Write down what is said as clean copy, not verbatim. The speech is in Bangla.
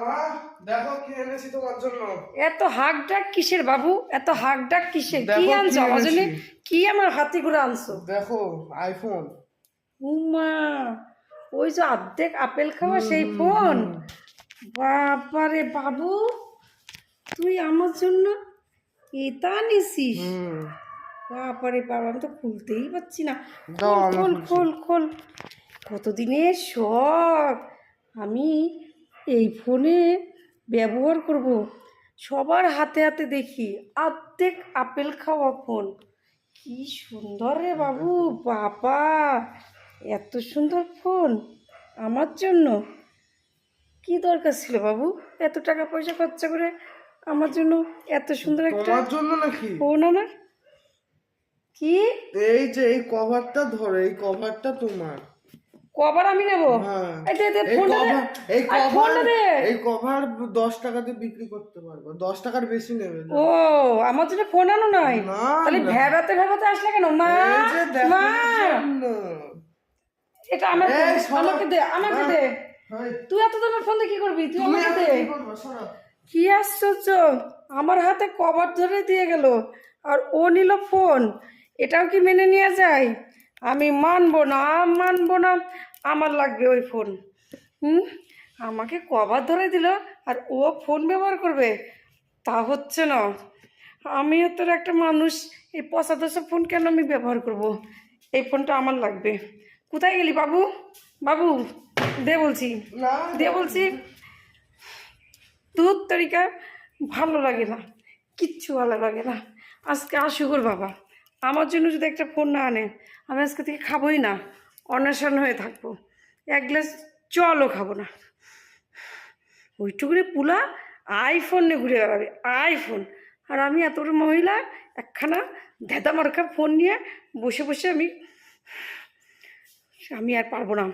মা দেখো কি এনেছি তোমার জন্য। এত হাক ডাক কিসের বাবু? এত হাক ডাক কিসের? কি দেখো আনছো কি আমার জন্য? এনেছি। কি আমার হাতি করে আনছো? দেখো আইফোন। উমা, ওই যে অর্ধেক আপেল খাওয়া সেই ফোন? বাবারে বাবু, তুই আমার জন্য এটা নিছিস? বাবারে বাবা, আমি তো খুলতেই পারছি না। দাও, খোল আমি খোল খুলছি। খোল খোল। কতদিনের শখ আমি এই ফোনে ব্যবহার করব। সবার হাতে হাতে দেখি অর্ধেক আপেল খাওয়া ফোন। কি সুন্দর রে বাবু, বাবা এত সুন্দর ফোন আমার জন্য? কি দরকার ছিল বাবু এত টাকা পয়সা খরচা করে আমার জন্য এত সুন্দর একটা তোমার জন্য নাকি? ফোন আনার? কি এই যে এই কভারটা ধরো, এই কভারটা তোমার। কভার আমি নেব? হ্যাঁ, এই দে দে এই ফোনটা দে, কভার, এই আর কভার, ফোনটা দে। এই কভার 10 টাকাতে বিক্রি করতে পারবো। 10 টাকার বেশি নেবে না। ও, আমার জন্য ফোন আনো নাই? না, তাহলে না। ভেবাতে ভেবাতে আসলে কেন মা? এই যে মা, দেখানোর জন্য। এটা আমার এই ফোন, সরো। আমাকে দে, আমাকে না। দে। এই, তুই এত দামের ফোন দিয়ে কি করবি? তুই তুমি আমাকে এখন দে। কি করবে? সরো। কি আশ্চর্য, আমার হাতে কভার ধরে দিয়ে গেল আর ও নিল ফোন। এটাও কি মেনে নেওয়া যায়? আমি মানবো না, মানবো না, আমার লাগবে ওই ফোন। আমাকে কভার ধরে দিল আর ও ফোন ব্যবহার করবে? তা হচ্ছে না। আমিও তোর একটা মানুষ, এই পচা দশা ফোন কেন আমি ব্যবহার করব? এই ফোনটা আমার লাগবে। কোথায় গেলি বাবু? বাবু দে বলছি, না, দে বলছি। তোর তরিকা ভালো লাগে না, কিচ্ছু ভালো লাগে না। আজকে আসুক ওর বাবা, আমার জন্য যদি একটা ফোন না আনে, আমি আজকে থেকে খাবোই না, অনশন হয়ে থাকবো, এক গ্লাস জলও খাবো না। ওইটুকুনি পুলা আইফোন নিয়ে ঘুরে বেড়াবে, আইফোন। আর আমি এত বড় মহিলা, একখানা ধেদা মার্কা ফোন নিয়ে বসে বসে আমি আমি আর পারবো না।